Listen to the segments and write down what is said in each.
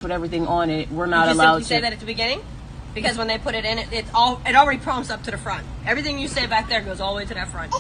put everything on it, we're not you allowed to. You say that at the beginning? Because when they put it in, it already prompts up to the front. Everything you say back there goes all the way to that front.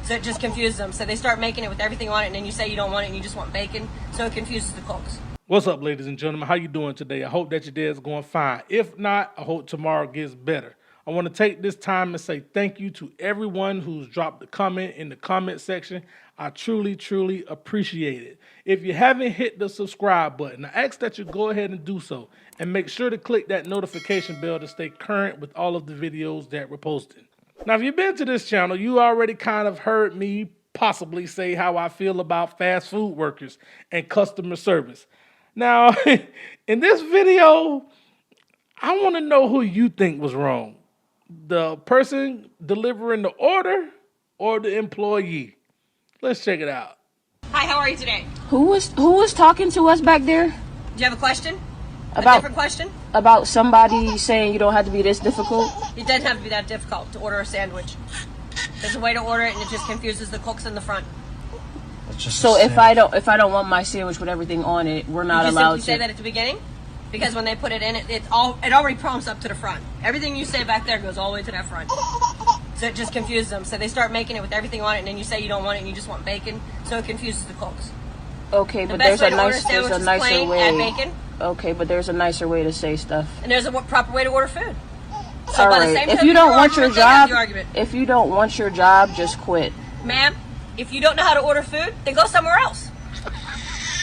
So it just confuses them. So they start making it with everything on it, and then you say you don't want it and you just want bacon. So it confuses the cooks. What's up, ladies and gentlemen? How you doing today? I hope that your day is going fine. If not, I hope tomorrow gets better. I want to take this time and say thank you to everyone who's dropped a comment in the comment section. I truly, truly appreciate it. If you haven't hit the subscribe button, I ask that you go ahead and do so. And make sure to click that notification bell to stay current with all of the videos that we're posting. Now, if you've been to this channel, you already kind of heard me possibly say how I feel about fast food workers and customer service. Now, in this video, I want to know who you think was wrong. The person delivering the order or the employee? Let's check it out. Hi, how are you today? Who was talking to us back there? Do you have a question? A About different question? about somebody saying you don't have to be this difficult? It doesn't have to be that difficult to order a sandwich. There's a way to order it, and it just confuses the cooks in the front. So if I don't want my sandwich with everything on it, we're not allowed to. You say that at the beginning? Because when they put it in, it already prompts up to the front. Everything you say back there goes all the way to that front. So it just confuses them. So they start making it with everything on it, and then you say you don't want it and you just want bacon. So it confuses the cooks. Okay, but there's a nicer plain, way. add bacon. Okay, but there's a nicer way to say stuff. And there's a proper way to order food. So All by right. the same If time you don't want your job, argument. if you don't want your job, just quit. Ma'am, if you don't know how to order food, then go somewhere else.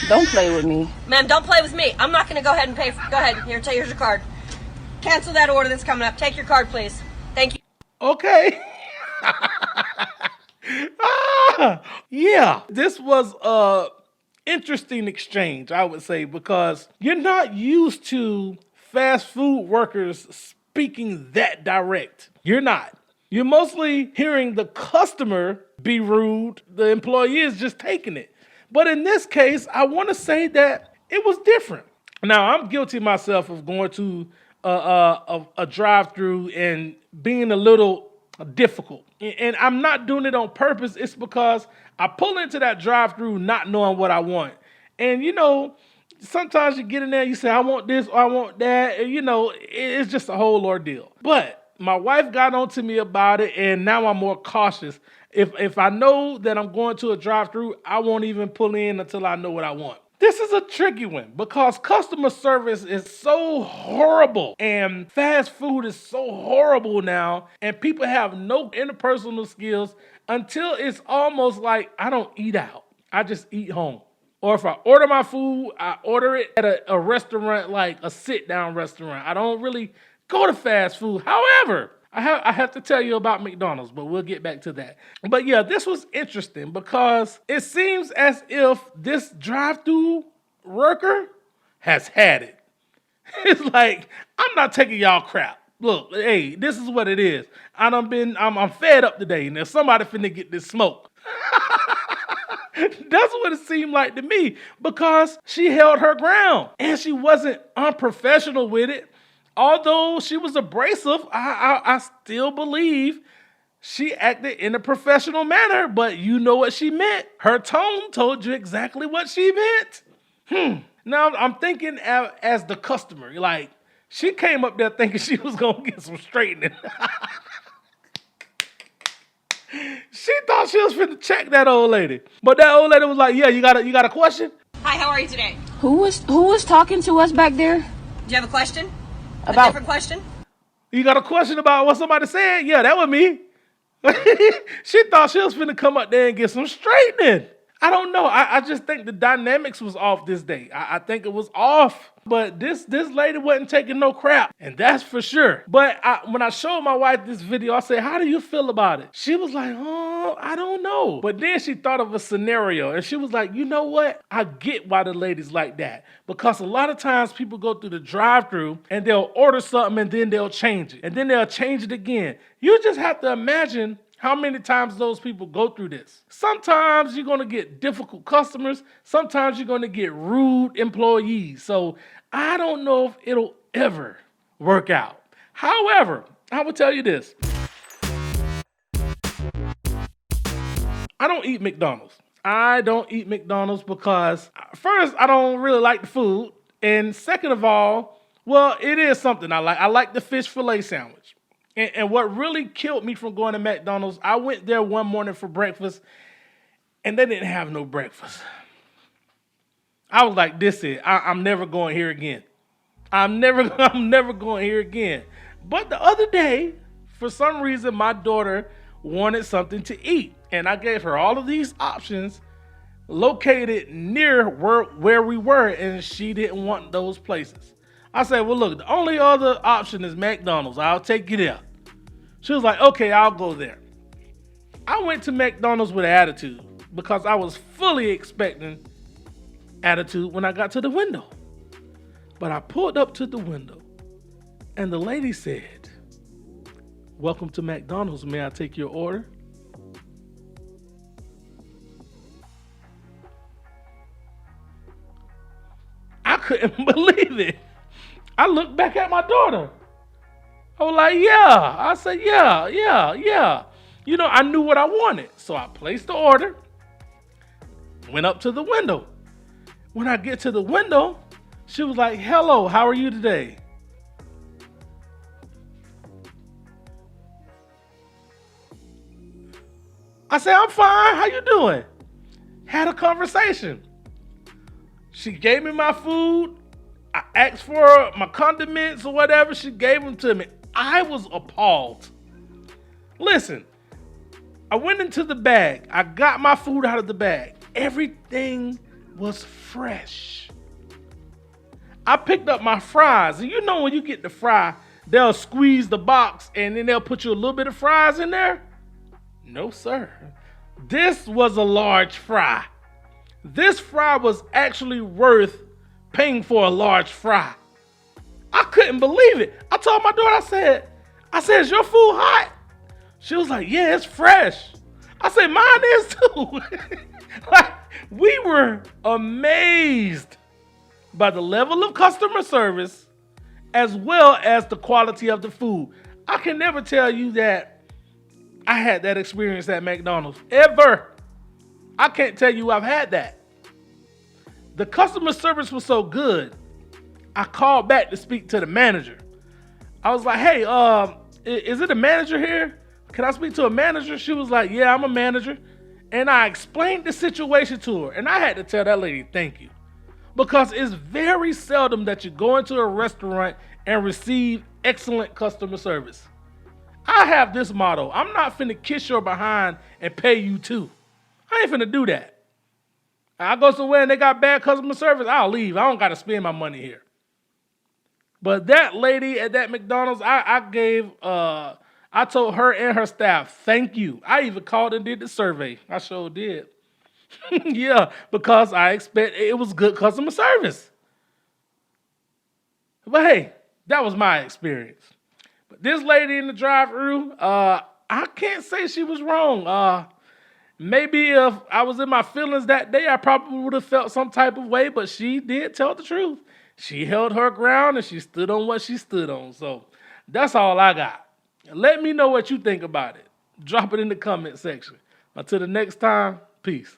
Don't play with me. Ma'am, don't play with me. I'm not going to go ahead and pay for. Go ahead. Here's your card. Cancel that order that's coming up. Take your card, please. Thank you. Okay. Yeah, this was a interesting exchange, I would say, because you're not used to fast food workers speaking that direct. You're not. You're mostly hearing the customer be rude. The employee is just taking it. But in this case, I want to say that it was different. Now, I'm guilty myself of going to a drive-through and being a little difficult. And I'm not doing it on purpose. It's because I pull into that drive-through not knowing what I want. And, you know, sometimes you get in there, you say, I want this or I want that. And, you know, it's just a whole ordeal. But my wife got on to me about it, and now I'm more cautious. If I know that I'm going to a drive-through, I won't even pull in until I know what I want. This is a tricky one because customer service is so horrible and fast food is so horrible now, and people have no interpersonal skills until it's almost like I don't eat out. I just eat home. Or if I order my food, I order it at a restaurant, like a sit-down restaurant. I don't really go to fast food. However, I have to tell you about McDonald's, but we'll get back to that. But yeah, this was interesting because it seems as if this drive-through worker has had it. It's like, I'm not taking y'all crap. Look, hey, this is what it is. I'm fed up today. Now somebody finna get this smoke. That's what it seemed like to me because she held her ground and she wasn't unprofessional with it. Although she was abrasive, I still believe she acted in a professional manner, but you know what she meant. Her tone told you exactly what she meant. Now I'm thinking as the customer, like she came up there thinking she was gonna get some straightening. She thought she was finna check that old lady. But that old lady was like, yeah, you got a question? Hi, how are you today? Who was talking to us back there? Do you have a question? A About different question? You got a question about what somebody said? Yeah, that was me. She thought she was finna come up there and get some straightening. I don't know. I just think the dynamics was off this day. I think it was off. But this lady wasn't taking no crap. And that's for sure. But when I showed my wife this video, I said, how do you feel about it? She was like, oh, I don't know. But then she thought of a scenario. And she was like, you know what? I get why the lady's like that. Because a lot of times people go through the drive-thru and they'll order something and then they'll change it. And then they'll change it again. You just have to imagine how many times those people go through this. Sometimes you're going to get difficult customers. Sometimes you're going to get rude employees. So I don't know if it'll ever work out. However, I will tell you this. I don't eat McDonald's. I don't eat McDonald's because first, I don't really like the food. And second of all, well, it is something I like. I like the fish fillet sandwich. And what really killed me from going to McDonald's, I went there one morning for breakfast, and they didn't have no breakfast. I was like, this is, I'm never going here again. I'm never going here again. But the other day, for some reason, my daughter wanted something to eat. And I gave her all of these options located near where we were, and she didn't want those places. I said, well, look, the only other option is McDonald's. I'll take you there. She was like, okay, I'll go there. I went to McDonald's with attitude because I was fully expecting attitude when I got to the window. But I pulled up to the window, and the lady said, welcome to McDonald's. May I take your order? I couldn't believe it. I looked back at my daughter. I was like, yeah. I said, yeah. You know, I knew what I wanted. So I placed the order, went up to the window. When I get to the window, she was like, hello, how are you today? I said, I'm fine. How you doing? Had a conversation. She gave me my food. I asked for my condiments or whatever. She gave them to me. I was appalled. Listen, I went into the bag. I got my food out of the bag. Everything was fresh. I picked up my fries. And you know when you get the fry, they'll squeeze the box and then they'll put you a little bit of fries in there? No, sir. This was a large fry. This fry was actually worth paying for a large fry. I couldn't believe it. I told my daughter, I said, is your food hot? She was like, yeah, it's fresh. I said, mine is too. Like, we were amazed by the level of customer service as well as the quality of the food. I can never tell you that I had that experience at McDonald's, ever. I can't tell you I've had that. The customer service was so good, I called back to speak to the manager. I was like, hey, is it a manager here? Can I speak to a manager? She was like, yeah, I'm a manager. And I explained the situation to her. And I had to tell that lady, thank you. Because it's very seldom that you go into a restaurant and receive excellent customer service. I have this motto. I'm not finna kiss your behind and pay you too. I ain't finna do that. I go somewhere and they got bad customer service, I'll leave. I don't got to spend my money here. But that lady at that McDonald's, I told her and her staff, thank you. I even called and did the survey. I sure did. Yeah, because I expect it was good customer service. But hey, that was my experience. But this lady in the drive-thru, I can't say she was wrong. Maybe if I was in my feelings that day, I probably would have felt some type of way, but she did tell the truth. She held her ground and she stood on what she stood on. So that's all I got. Let me know what you think about it. Drop it in the comment section. Until the next time, peace.